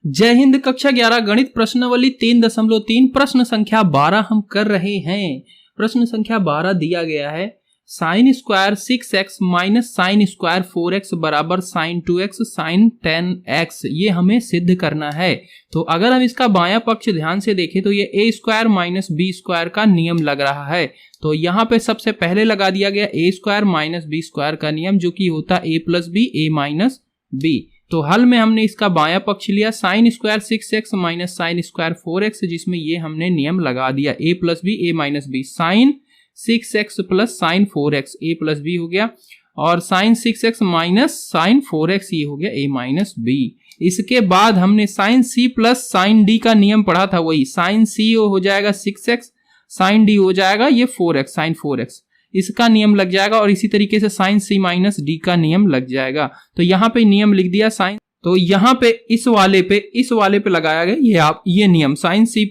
जय हिंद। कक्षा 11 गणित प्रश्नावली 3.3 प्रश्न संख्या 12 हम कर रहे हैं। प्रश्न संख्या 12 दिया गया है sign square 6x minus sine square 4x बराबर साइन 2x साइन 10x, ये हमें सिद्ध करना है। तो अगर हम इसका बायां पक्ष ध्यान से देखें तो ये a square minus B square का नियम लग रहा है। तो यहाँ पे सबसे पहले लगा दिया गया a square minus B square का नियम, जो कि होता a plus B a minus B. तो हल में हमने इसका बायां पक्ष लिया sine square 6x minus sine square 4x, जिसमें ये हमने नियम लगा दिया a plus B a minus B. Sine 6x plus sine 4x a plus B हो गया, और sign 6x minus sign 4x ये हो गया a माइनस बी। इसके बाद हमने sine c plus sine d का नियम पढ़ा था, वही साइन c हो जाएगा 6x, साइन d हो जाएगा ये 4x साइन 4x, इसका नियम लग जाएगा। और इसी तरीके से साइन c माइनस d का नियम लग जाएगा। तो यहाँ पे नियम लिख दिया साइन, तो यहाँ पे इस वाले पे लगाया गया ये नियम साइन c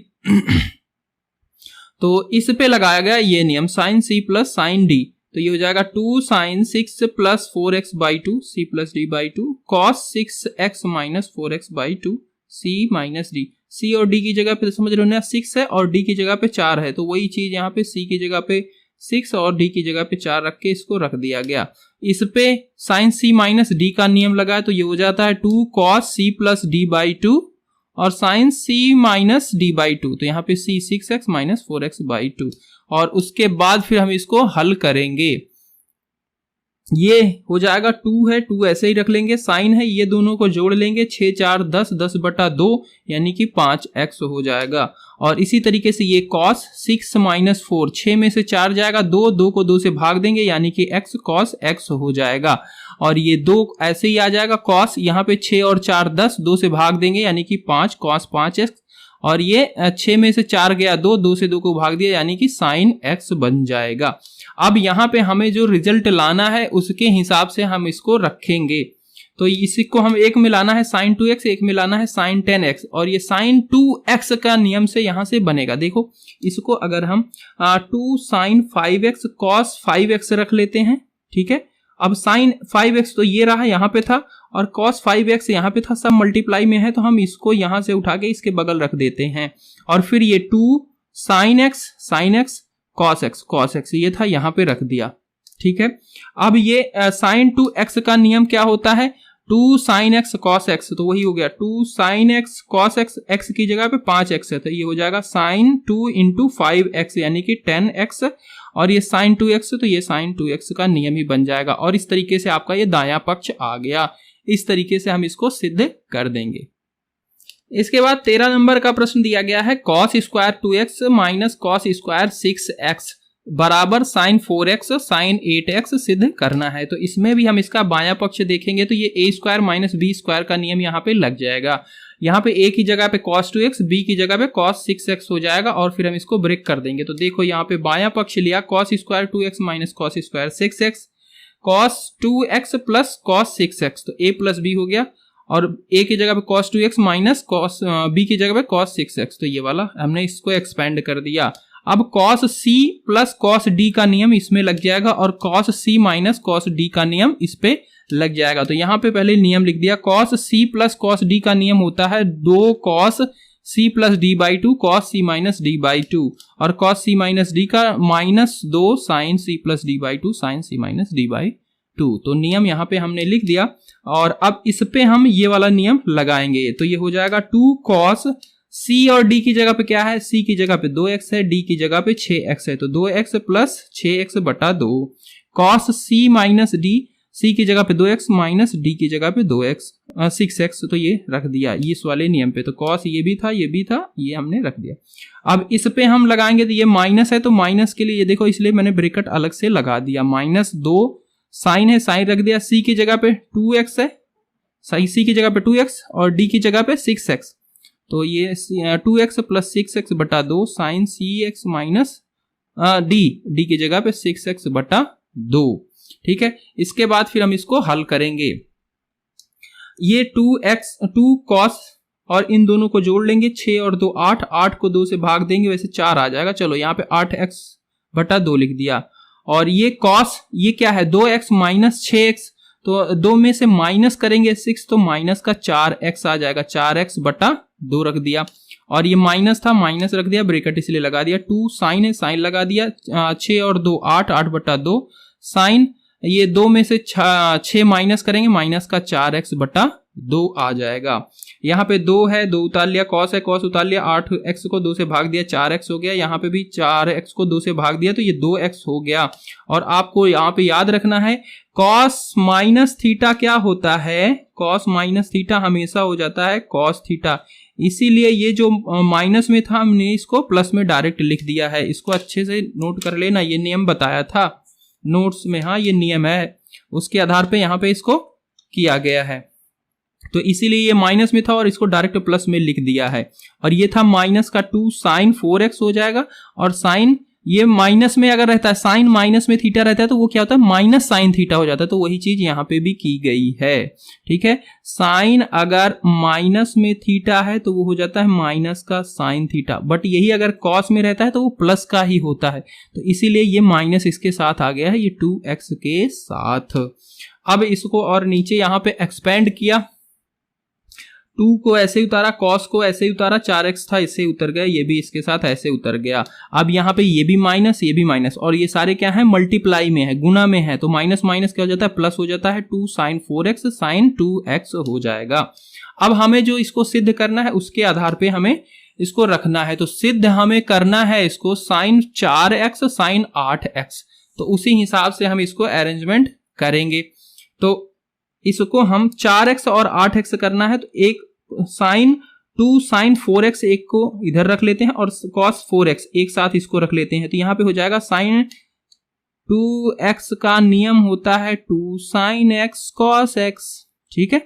तो इस पे लगाया गया ये नियम sine c plus sine d। तो ये हो जाएगा 2 sine 6 plus 4x by 2 c plus d by 2 cos 6x minus 4x by 2 c minus d। c और d की जगह पे समझ रहे हो ना 6 है और d की जगह पे 4 है, तो वही चीज यहाँ पे c की जगह पे 6 और d की जगह पे 4 रख के इसको रख दिया गया। इस पे साइन c माइनस d का नियम लगा है, तो ये हो जाता है 2 cos c plus d by 2 और sine c minus d by 2। तो यहाँ पे c 6x minus 4x by 2, और उसके बाद फिर हम इसको हल करेंगे। ये हो जाएगा 2 है, 2 ऐसे ही रख लेंगे, साइन है ये दोनों को जोड़ लेंगे 6 4 10 10 बटा 2 यानी कि 5x हो जाएगा। और इसी तरीके से ये cos 6 माइनस 4, 6 में से 4 जाएगा 2, 2 को 2 से भाग देंगे यानी कि x cos x हो जाएगा। और ये 2 ऐसे ही आ जाएगा cos, यहाँ पे 6 और 4 10, 2 से भाग देंगे यानी कि 5 cos 5x, और ये 6 में से 4 गया 2, 2 से 2 को भाग दिया यानी कि साइन x बन जाएगा। अब यहाँ पे हमें जो रिजल्ट लाना है उसके हिसाब से हम इसको रखेंगे। तो इसको हम एक में लाना है साइन 2x, एक में लाना है साइन 10x, और ये साइन 2x का नियम से यहाँ से बनेगा। देखो इसको अगर हम 2 साइन 5x cos 5x रख लेते हैं, ठीक है। अब साइन 5x तो ये रहा यहाँ पे था, और cos 5x यहाँ पे था, सब मल्टीप्लाई में है, तो हम इसको यहाँ से उठा के इसके बगल रख देते हैं। और फिर ये 2 साइन x cos x ये था, यहाँ पे रख दिया, ठीक है। अब ये साइन 2x का नियम क्या होता है, 2 साइन x cos x, तो वही हो गया 2 sign x cos x, x की जगह पे 5x है, तो ये हो जाएगा साइन 2 इंटू 5x यानी कि 10x, और ये साइन 2x तो ये साइन 2x का नियम ही बन जाएगा। और इस तरीके से आपका ये दायां पक्ष आ गया। इस तरीके से हम इसको सिद्ध कर देंगे। इसके बाद 13 नंबर का प्रश्न दिया गया है cos square 2x minus cos square 6x बराबर साइन 4x साइन 8x सिद्ध करना है। तो इसमें भी हम इसका बायां पक्ष देखेंगे तो ये a square minus B square का नियम यहाँ पे लग जाएगा। यहाँ पे a की जगह पे cos 2x, b की जगह पे cos 6x हो जाएगा, और फिर हम इसको ब्रेक कर देंगे। तो देखो यहाँ पे बायां पक्ष लिया cos square 2x minus cos square 6x, cos 2x plus cos 6x, तो a प्लस b हो गया, और a की जगह पे cos 2x minus cos b की जगह पे cos 6x, तो ये वाला हमने इसको एक्सपेंड कर दिया। अब cos c plus cos d का नियम इसमें लग जाएगा, और cos c minus cos d का नियम इस पे लग जाएगा। तो यहाँ पे पहले नियम लिख दिया, cos c plus cos d का नियम होता है 2 cos c plus d by 2 cos c minus d by 2, और cos c माइनस d का minus 2 sin c plus d by 2 sin c minus d by 2। तो नियम यहाँ पे हमने लिख दिया, और अब इस पे हम ये वाला नियम लगाएंगे। तो ये हो जाएगा 2 cos c, और d की जगह पे क्या है, c की जगह पे 2x है, d की जगह पे 6x है, तो 2x प्लस 6x बटा 2 cos c minus d, c की जगह पे 2x माइनस d की जगह पे 6x, तो ये रख दिया इस वाले नियम पे। तो cos ये भी था, ये हमने रख दिया। अब इस पे हम लगाएंगे तो ये माइनस है, तो माइनस के लिए ये देखो इसलिए मैंने ब्रैकेट अलग से लगा दिया, माइनस 2 साइन है, साइन रख दिया, c की जगह पे 2x है, c की जगह पे 2x और d की जगह पे 6x, तो ये 2x प्लस 6x बटा 2 साइन cx माइनस d की जगह पे 6x बटा 2, ठीक है। इसके बाद फिर हम इसको हल करेंगे। ये 2 cos और इन दोनों को जोड़ लेंगे, 6 और 2 8, 8 को 2 से भाग देंगे, वैसे 4 आ जाएगा। चलो यहाँ पे 8x बटा 2 लिख दिया, और ये cos ये क्या है 2x माइनस 6x, तो 2 में से माइनस करेंगे 6 तो माइनस का 4x आ जाएगा, 4x बटा 2 रख दिया, और ये माइनस था माइनस रख दिया, ब्रैकेट इसलिए लगा दिया, 2 साइन है साइन लगा दिया, 6 और 2 8, 8 बटा 2 साइन, ये 2 में से 6 माइनस करेंगे, माइनस का 4x बटा 2 आ जाएगा। यहाँ पे 2 है, 2 उतार लिया, कॉस है कॉस उतार लिया, 8x को 2 से भाग दिया 4x हो गया, यहाँ पे भी 4x को 2 से भाग दिया तो ये 2x हो गया। और आपको यहाँ पे याद रखना है कॉस माइनस थीटा क्या होता है, कॉस माइनस थीटा हमेशा हो जाता है कॉस थीटा, इसीलिए ये जो माइनस में था हमने इसको प्लस में डायरेक्ट लिख दिया है। इसको अच्छे से नोट कर लेना, ये नियम बताया था नोट्स में, हाँ ये नियम है, उसके आधार पे यहाँ पे इसको किया गया है। तो इसीलिए ये माइनस में था और इसको डायरेक्ट प्लस में लिख दिया है। और ये था माइनस का 2 साइन 4x हो जाएगा, और साइन ये माइनस में अगर रहता है, साइन माइनस में थीटा रहता है तो वो क्या होता है माइनस साइन थीटा हो जाता है, तो वही चीज यहाँ पे भी की गई है। ठीक है, साइन अगर माइनस में थीटा है तो वो हो जाता है माइनस का साइन थीटा, बट यही अगर कॉस में रहता है तो वो प्लस का ही होता है, तो इसीलिए ये माइनस इसके साथ आ गया है, ये 2x के साथ। अब इसको और नीचे यहाँ पे एक्सपेंड किया, 2 को ऐसे ही उतारा, कॉस को ऐसे ही उतारा, 4x था इससे उतर गया, ये भी इसके साथ ऐसे उतर गया। अब यहाँ पे ये भी माइनस ये भी माइनस, और ये सारे क्या है मल्टीप्लाई में है, गुना में है, तो माइनस माइनस क्या हो जाता है प्लस हो जाता है, 2 साइन 4x साइन 2x हो जाएगा। अब हमें जो इसको सिद्ध करना है उसके आधार पे हमें इसको रखना है, तो सिद्ध हमें करना है इसको साइन 4x साइन 8x, तो उसी हिसाब से हम इसको अरेंजमेंट करेंगे। तो इसको हम 4x और 8x करना है, तो एक साइन 2 साइन 4x एक को इधर रख लेते हैं और cos 4x एक साथ इसको रख लेते हैं, तो यहां पे हो जाएगा साइन 2x का नियम होता है 2 साइन x cos x। ठीक है,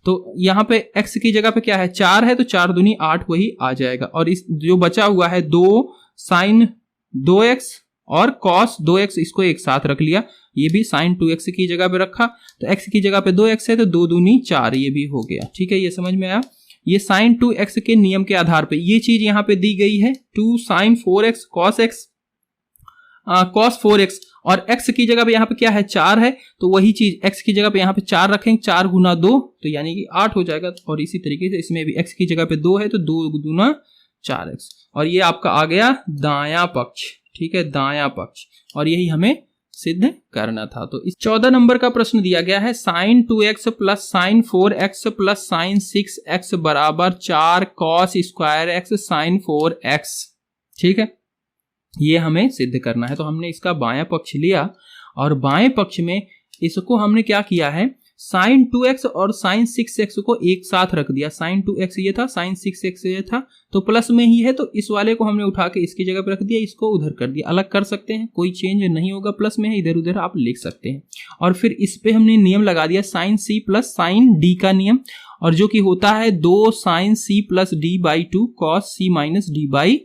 तो यहां पे x की जगह पे क्या है 4 है, तो 4 दूनी 8 वही आ जाएगा, और इस जो बचा हुआ है 2 साइन 2x और cos 2x इसको एक साथ रख लिया, ये भी साइन 2x की जगह पे रखा, तो x की जगह पे 2x है तो 2 दूनी 4 ये भी हो गया। ठीक है, ये समझ में आया, ये साइन 2x के नियम के आधार पे ये चीज यहाँ पे दी गई है 2 sign 4x cos x cos 4x, और x की जगह पे यहाँ पे क्या है 4 है, तो वही चीज x की जगह पे यहाँ पे 4 रखेंगे, 4 गुना 2 तो यानी कि 8 हो जाएगा, और इसी तरीके से इसमें भी x की जगह पे 2 है तो 2 गुना 4x, और ये आपका आ गया दायां पक्ष। ठीक है, दायां पक्ष, और यही हमें सिद्ध करना था। तो इस 14 नंबर का प्रश्न दिया गया है sine 2x plus sine 4x plus sine 6x बराबर 4 cos square x sign 4x। ठीक है, ये हमें सिद्ध करना है, तो हमने इसका बायां पक्ष लिया, और बाएं पक्ष में इसको हमने क्या किया है साइन 2x और साइन 6x को एक साथ रख दिया, साइन 2x ये था साइन 6x ये था, तो प्लस में ही है, तो इस वाले को हमने उठा के इसकी जगह पे रख दिया, इसको उधर कर दिया, अलग कर सकते हैं, कोई चेंज नहीं होगा, प्लस में है इधर उधर आप लिख सकते हैं। और फिर इस पे हमने नियम लगा दिया sine c plus sine d का नियम, और जो कि होता है 2 sine c plus d by 2 cos c minus d by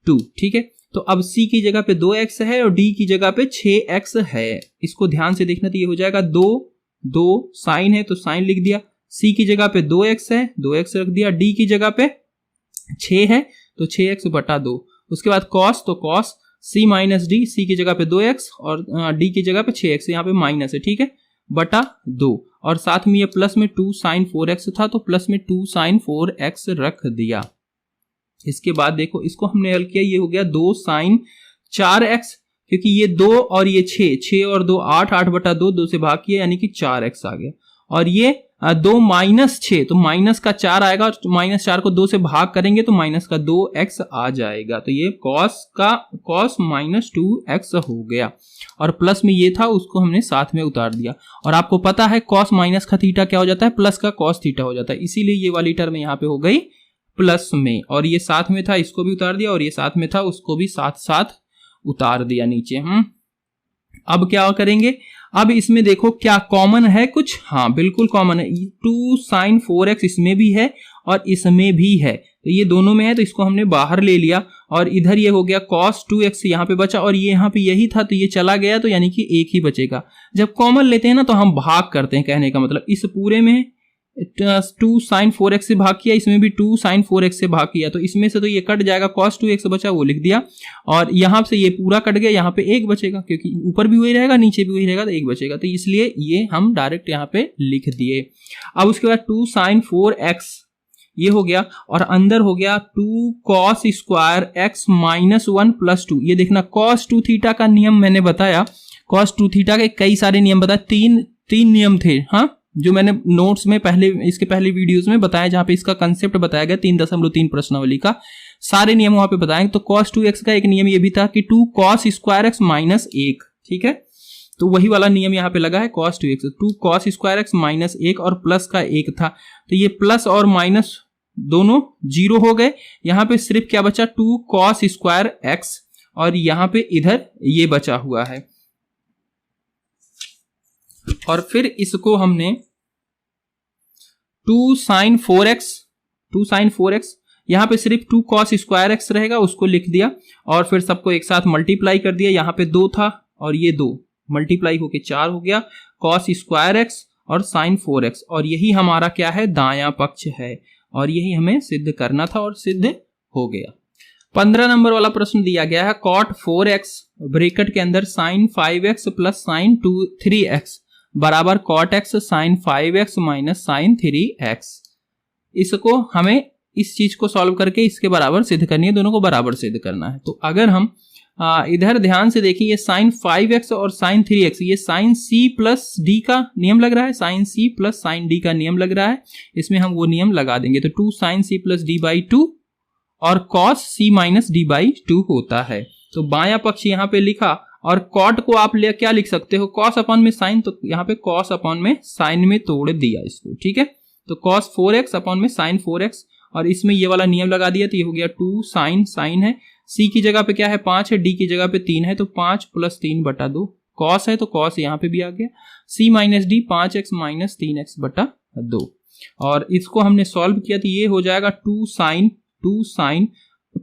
2। ठीक है, तो अब c की जगह पे 2x है और d की जगह पे 6x है, इसको ध्यान से देखना, तो ये हो जाएगा 2 साइन है तो साइन लिख दिया, c की जगह पे 2x है 2x रख दिया, d की जगह पे 6 है तो 6x बटा 2, उसके बाद cos तो cos c minus d, c की जगह पे 2x और d की जगह पे 6x, यहाँ पे माइनस है। ठीक है, बटा 2, और साथ में ये प्लस में 2 साइन 4x था तो प्लस में 2 साइन 4x रख दिया। इसके बाद देखो इसको हमने हल किया, ये हो गया 2 साइन 4x, क्योंकि ये 2 और ये 6 और 2 8, 8 बटा 2, 2 से भाग किया यानी कि 4x आ गया, और ये 2 माइनस 6 तो माइनस का 4 आएगा, और माइनस 4 को 2 से भाग करेंगे तो माइनस का 2x आ जाएगा, तो ये cos माइनस 2x हो गया, और प्लस में ये था उसको हमने साथ में उतार दिया, और आपको पता है cos माइनस का थीटा क्या हो जाता है प्लस का cos थीटा हो जाता है, इसीलिए ये वाली टर्म यहाँ पे हो गई प्लस में, और ये साथ में था इसको भी उतार दिया, और ये साथ में था उसको भी साथ साथ उतार दिया नीचे। अब क्या करेंगे, अब इसमें देखो क्या कॉमन है कुछ, हाँ बिल्कुल कॉमन है, 2 साइन 4x इसमें भी है और इसमें भी है, तो ये दोनों में है, तो इसको हमने बाहर ले लिया, और इधर ये हो गया cos 2x यहाँ पे बचा, और ये यहाँ पे यही था तो ये चला गया, तो यानी कि एक ही बचेगा। जब कॉमन लेते हैं ना तो हम भाग करते हैं, कहने का मतलब इस पूरे में 2 sin 4x से भाग किया, इसमें भी 2 sin 4x से भाग किया, तो इसमें से तो ये कट जाएगा, cos 2x बचा वो लिख दिया, और यहाँ से ये पूरा कट गया, यहाँ पे 1 बचेगा क्योंकि ऊपर भी वही रहेगा नीचे भी वही रहेगा, तो 1 बचेगा, तो इसलिए ये हम डायरेक्ट यहाँ पे लिख दिए। अब उसके बाद 2 sin 4x ये हो गया, और अंदर हो गया 2 cos square x minus 1 plus 2। ये देखना cos 2 थीटा का नियम मैंने बताया, cos 2 थीटा के कई सारे नियम बताए, तीन नियम थे, हाँ, जो मैंने नोट्स में इसके पहले वीडियोस में बताया, जहां पे इसका कंसेप्ट बताया गया 3.3 प्रश्नावली का सारे नियम वहां पे बताएंगे। तो cos 2x का एक नियम ये भी था कि 2 cos स्क्वायर x माइनस 1, ठीक है, तो वही वाला नियम यहाँ पे लगा है cos 2x, 2 cos square x minus 1 और प्लस का 1 था, तो ये प्लस और माइनस दोनों जीरो हो गए, यहाँ पे सिर्फ क्या बचा 2 cos स्क्वायर x, और यहाँ पे इधर ये बचा हुआ है, और फिर इसको हमने 2 sin 4x यहाँ पे सिर्फ 2 cos स्क्वायर x रहेगा, उसको लिख दिया, और फिर सबको एक साथ मल्टीप्लाई कर दिया, यहाँ पे 2 था और ये 2 मल्टीप्लाई होके 4 हो गया, cos स्क्वायर x और sin 4x, और यही हमारा क्या है, दायां पक्ष है, और यही हमें सिद्ध करना था और सिद्ध हो गया। 15 नंबर वाला प्रश्न दिया गया है, cot 4x ब्रैकेट के अंदर sin 5x plus sin 3x बराबर cot x sin 5x minus sin 3x। इसको हमें इस चीज को सॉल्व करके इसके बराबर सिद्ध करनी है, दोनों को बराबर सिद्ध करना है। तो अगर हम इधर ध्यान से देखिए, ये sin 5x और sin 3x, ये sin c प्लस d का नियम लग रहा है, sin c plus sin d का नियम लग रहा है, इसमें हम वो नियम लगा देंगे, तो 2 sin c plus d by 2 और cos c minus d by 2 होता है। तो बायां पक्ष यहाँ पे लिखा, और कॉट को आप क्या लिख सकते हो, cos अपॉन में sin, तो यहाँ पे cos अपॉन में sin में तोड़ दिया इसको, ठीक है, तो cos 4x अपॉन में sin 4x, और इसमें ये वाला नियम लगा दिया, तो ये हो गया 2 sin है, c की जगह पे क्या है 5 है, d की जगह पे 3 है, तो 5 प्लस 3 बटा 2, cos है तो cos यहाँ पे भी आ गया, c minus D 5x minus 3x बटा 2, और इसको हमने सॉल्व किया तो ये हो जाएगा 2 sin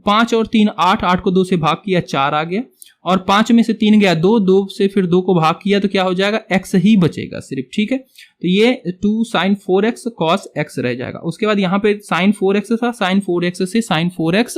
5 और 3 8 को 2 से भाग किया 4 आ गया, और 5 में से 3 गया 2 से फिर 2 को भाग किया तो क्या हो जाएगा, x ही बचेगा सिर्फ, ठीक है, तो ये 2 sin 4x cos x रह जाएगा। उसके बाद यहाँ पे sin 4x था, sin 4x से sin 4x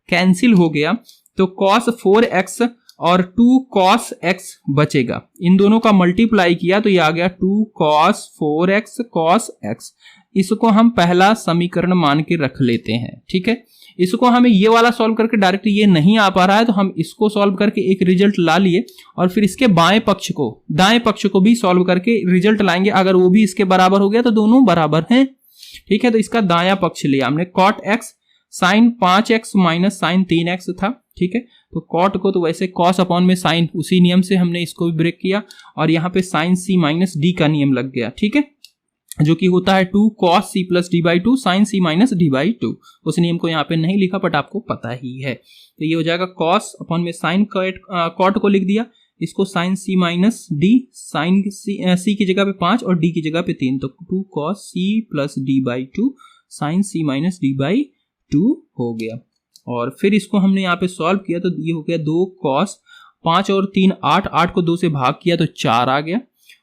कैंसिल हो गया, तो cos 4x और 2 cos x बचेगा, इन दोनों का मल्टीप्लाई किया तो ये आ गया 2 cos 4x cos x। इसको हम पहला समीकरण मान के रख लेते हैं, ठीक है, इसको हमें ये वाला सॉल्व करके डायरेक्ट ये नहीं आ पा रहा है, तो हम इसको सॉल्व करके एक रिजल्ट ला लिए, और फिर इसके दाएं पक्ष को भी सॉल्व करके रिजल्ट लाएंगे, अगर वो भी इसके बराबर हो गया तो दोनों बराबर हैं, ठीक है, तो इसका दायां पक्ष लिया हमने, cot x sin 5x minus sin 3x था, ठीक है, तो cot को तो वैसे cos अपॉन में sin, उसी नियम से हमने इसको भी ब्रेक किया, और यहाँ पे sin c माइनस d का नियम लग गया, ठीक है, जो कि होता है 2 cos c plus d by 2 sin c minus d by 2। उस नियम को यहाँ पे नहीं लिखा बट आपको पता ही है, तो ये हो जाएगा cos अपॉन में sin cot को लिख दिया, इसको sin c minus d sin c की जगह पे 5 और d की जगह पे 3, तो 2 cos c plus d by 2 sin c minus d by 2 हो गया, और फिर इसको हमने यहाँ पे सॉल्व किया तो ये हो गया 2 cos 5 और 3 8 को 2 से भाग किया तो 4 आ गया,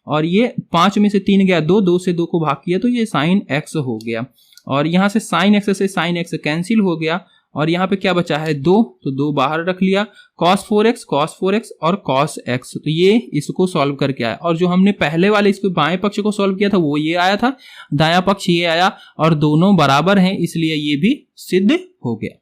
और ये 5 में से 3 गया 2 से 2 को भाग किया तो ये sin x हो गया, और यहाँ से sin x से sin x कैंसिल हो गया, और यहाँ पे क्या बचा है 2, तो 2 बाहर रख लिया, cos 4x और cos x, तो ये इसको सॉल्व करके आया, और जो हमने पहले वाले इसको बाएं पक्ष को सॉल्व किया था वो ये आया था, दायां पक्ष ये आया, और दोनों बराबर हैं, इसलिए ये भी सिद्ध हो गया।